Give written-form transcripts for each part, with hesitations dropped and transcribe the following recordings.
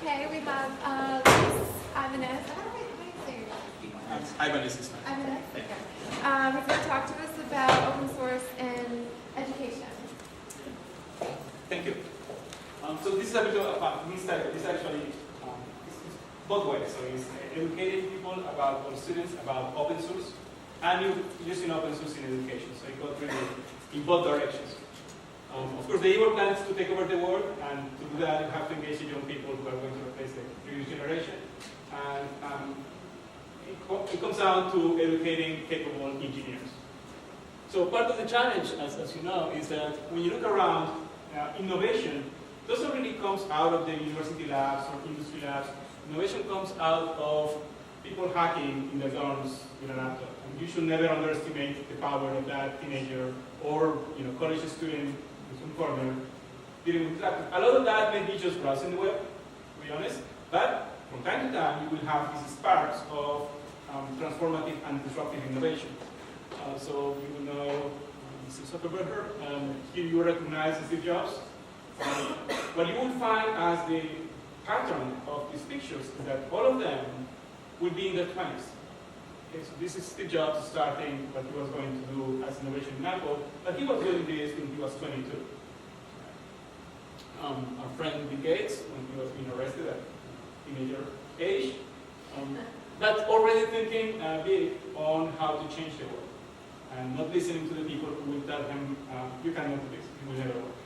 Okay, we have Luis Ibanez. How do you say your name? Ibanez is fine. Ibanez? Okay. He's going to talk to us about open source in education. Thank you. So this is a bit of a mistake. This actually it's both ways. So it's educating people about, or students about open source, and you using open source in education. So it goes really in both directions. Of course, the EU plans to take over the world, and to do that, you have to engage the young people who are going to replace the previous generation. And it comes down to educating capable engineers. So part of the challenge, as you know, is that when you look around, innovation doesn't really come out of the university labs or industry labs. Innovation comes out of people hacking in their dorms with a laptop. And you should never underestimate the power of that teenager or college student in some corner dealing with laptop. A lot of that may be just browsing the web, to be honest, but from time to time you will have these sparks of transformative and disruptive innovation. So you will know Mr. Zuckerberg, here you recognize Steve Jobs. What you will find as the pattern of these pictures is that all of them will be in their 20s. Okay, so this is Steve Jobs starting what he was going to do as innovation in Apple, but he was doing this when he was 22. Our friend Bill Gates, when he was being arrested at teenager age, but already thinking big on how to change the world, and not listening to the people who will tell him, you cannot do this, it will never work.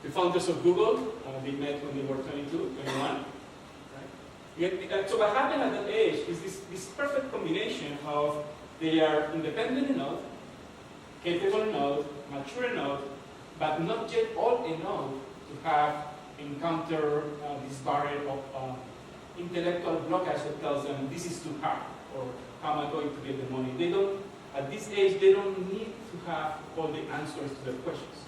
The founders of Google, they met when they were 22, 21. Right? So what happened at that age is this perfect combination of they are independent enough, capable enough, mature enough, but not yet old enough to have encountered this barrier of intellectual blockage that tells them this is too hard, or how am I going to get the money? They don't, at this age, they don't need to have all the answers to their questions.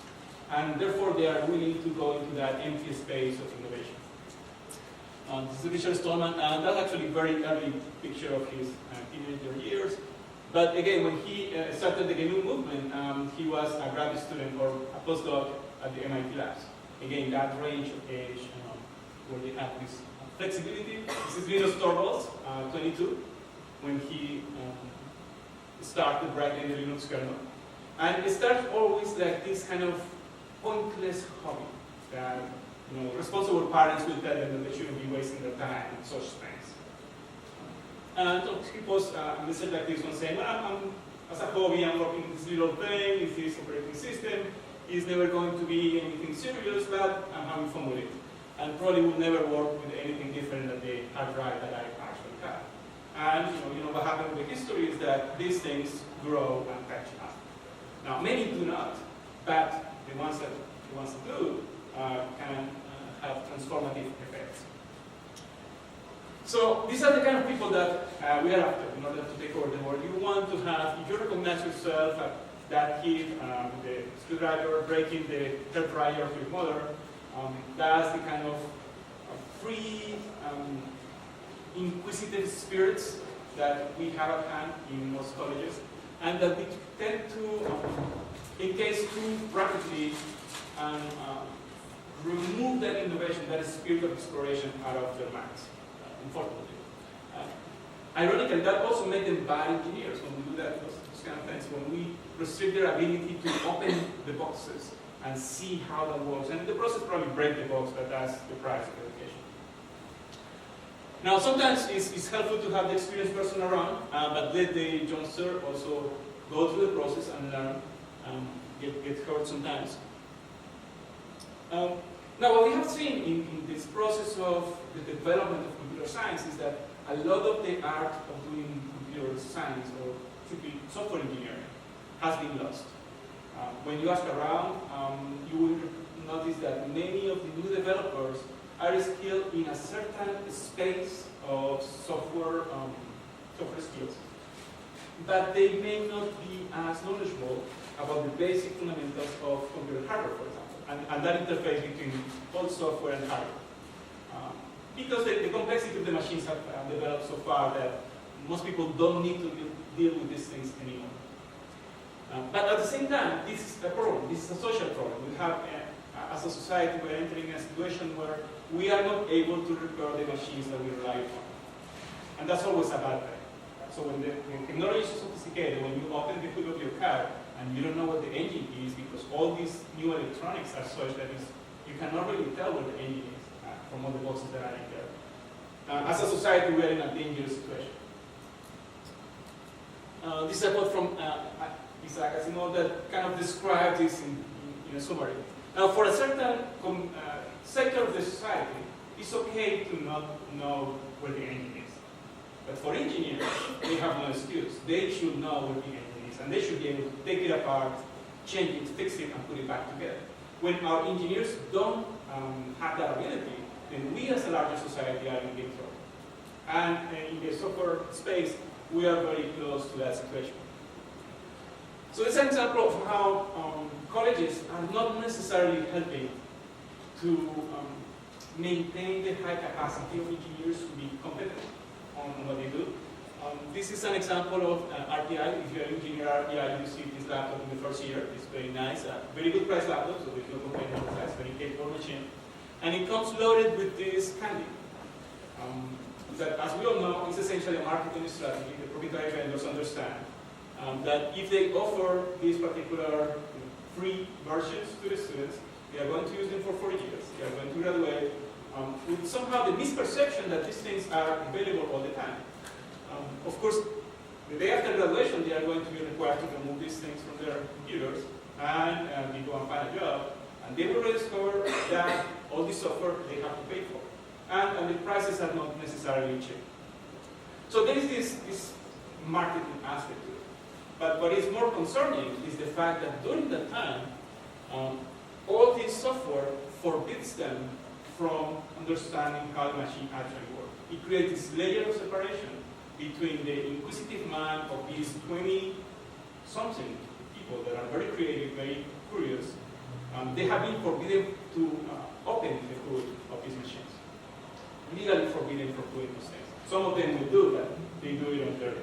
And therefore, they are willing to go into that empty space of innovation. This is Richard Stallman, and that's actually a very early picture of his teenager years. But again, when he started the GNU movement, he was a graduate student or a postdoc at the MIT labs. Again, that range of age where they have this flexibility. This is Linus Torvalds, 22, when he started writing the Linux kernel. And it starts always like this kind of pointless hobby that responsible parents will tell them that they shouldn't be wasting their time on such things. And so he posts a message like this one saying, well, as a hobby, I'm working on this little thing, it's this operating system, it's never going to be anything serious, but I'm having fun with it. And probably will never work with anything different than the hard drive that I actually have. And what happened with the history is that these things grow and catch up. Now, many do not, but the ones that do can have transformative effects. So these are the kind of people that we are after in order to take over the world. You want to have, if you recognize yourself as that kid, the screwdriver breaking the hair dryer of your mother, that's the kind of free, inquisitive spirits that we have at hand in most colleges, and that we tend to encase too rapidly and remove that innovation, that spirit of exploration out of their minds, unfortunately. Ironically, that also makes them bad engineers when we do that, those kind of things, when we restrict their ability to open the boxes and see how that works. And in the process, probably break the box, but that's the price of education. Now, sometimes it's helpful to have the experienced person around, but let the youngster also go through the process and learn, get hurt sometimes. Now, what we have seen in this process of the development of computer science is that a lot of the art of doing computer science, or simply software engineering, has been lost. When you ask around, you will notice that many of the new developers are skilled in a certain space of software skills, but they may not be as knowledgeable about the basic fundamentals of computer hardware, for example, and that interface between both software and hardware. Because the complexity of the machines have developed so far that most people don't need to deal with these things anymore. But at the same time, this is a problem. This is a social problem. We have as a society, we're entering a situation where we are not able to repair the machines that we rely on. And that's always a bad thing. So when the technology is sophisticated, when you open the hood of your car and you don't know what the engine is, because all these new electronics are such that you cannot really tell what the engine is from all the boxes that are in there. As a society, we are in a dangerous situation. This is a quote from Isaac Asimov that kind of describes this in a summary. Now, for a certain sector of the society, it's okay to not know where the engine is. But for engineers, they have no excuse. They should know where the engine is, and they should be able to take it apart, change it, fix it, and put it back together. When our engineers don't have that ability, then we as a larger society are in big trouble. And in the software space, we are very close to that situation. So this is an example of how colleges are not necessarily helping to maintain the high capacity of engineers to be competent on what they do. This is an example of RTI. If you're an engineer RTI, you see this laptop in the first year. It's very nice, very good price laptop, so there's no complaint about that. It's a very capable machine. And it comes loaded with this candy. That, as we all know, is essentially a marketing strategy. The proprietary vendors understand that if they offer these particular free versions to the students, they are going to use them for 4 years. They are going to graduate with somehow the misperception that these things are available all the time. Of course, the day after graduation, they are going to be required to remove these things from their computers and they go and find a job. And they will discover that all this software they have to pay for. And the prices are not necessarily cheap. So there is this marketing aspect to it. But what is more concerning is the fact that during that time, all this software forbids them from understanding how the machine actually works. It creates this layer of separation between the inquisitive mind of these 20-something people that are very creative, very curious. They have been forbidden to open the hood of these machines. Legally forbidden from doing those things. Some of them will do that. They do it on their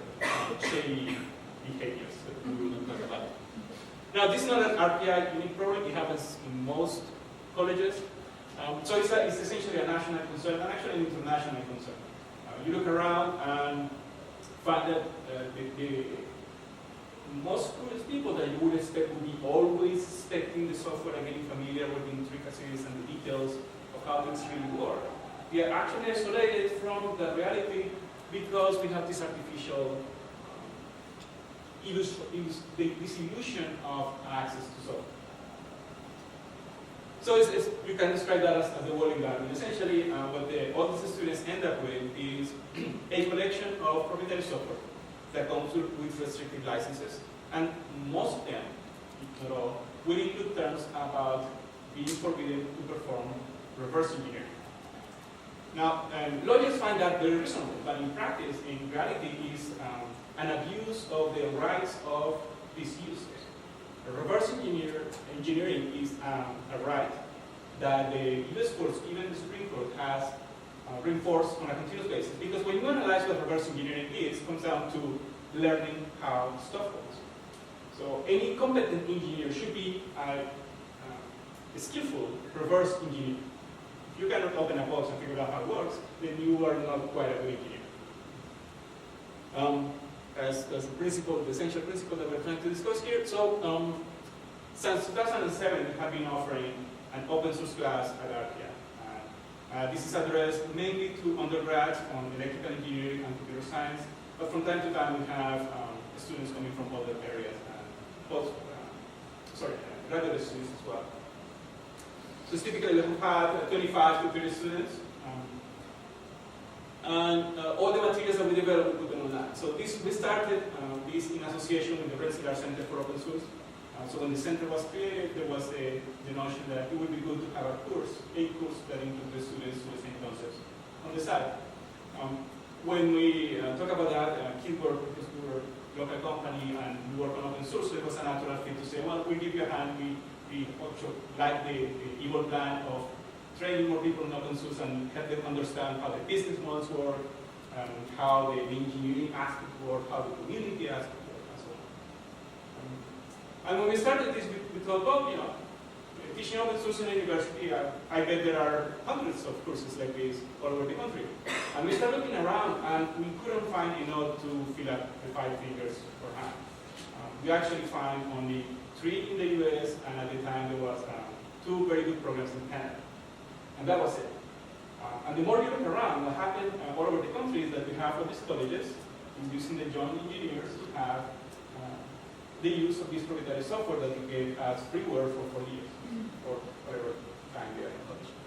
shady behaviors that we will not talk about. Now, this is not an RPI unique problem. It happens in most colleges. So it's essentially a national concern and actually an international concern. You look around and find that the most curious people that you would expect would be always inspecting the software and getting familiar with the intricacies and the details of how things really work. We are actually isolated from the reality because we have this artificial this illusion of access to software. So you can describe that as the walled garden. Essentially, what all these students end up with is a collection of proprietary software that comes with restricted licenses. And most of them, if not all, will include terms about being forbidden to perform reverse engineering. Now, lawyers find that very reasonable, but in practice, in reality, is an abuse of the rights of these users. Reverse engineering is a right that the US courts, even the Supreme Court, has reinforced on a continuous basis. Because when you analyze what reverse engineering is, it comes down to learning how stuff works. So any competent engineer should be a skillful reverse engineer. If you cannot open a box and figure out how it works, then you are not quite a good engineer. As the principle, the essential principle that we're trying to discuss here. So since 2007, we have been offering an open source class at RTI. This is addressed mainly to undergrads on electrical engineering and computer science, but from time to time we have students coming from other areas, graduate students as well. So typically we have had 25 to 30 students. And all the materials that we developed, we put them on that. So we started this in association with the Rensselaer Center for Open Source. So when the center was created, there was the notion that it would be good to have a course that introduces students to the same concepts on the side. When we talk about that, Keyboard, because we were a local company and we work on open source, so it was a natural thing to say, well, we'll give you a hand. We also like the evil plan of training more people in open source and help them understand how the business models work, how the engineering aspect work, how the community aspect work, and so on. And when we started this, we thought, well, teaching open source in a university, I bet there are hundreds of courses like this all over the country. And we started looking around, and we couldn't find enough to fill up the 5 figures per hand. We actually found only 3 in the US, and at the time there was 2 very good programs in Canada. And that was it. And the more you look around, what happened all over the country is that we have all these colleges using the young engineers to have the use of this proprietary software that we gave as freeware for 4 years, or whatever time they are in college.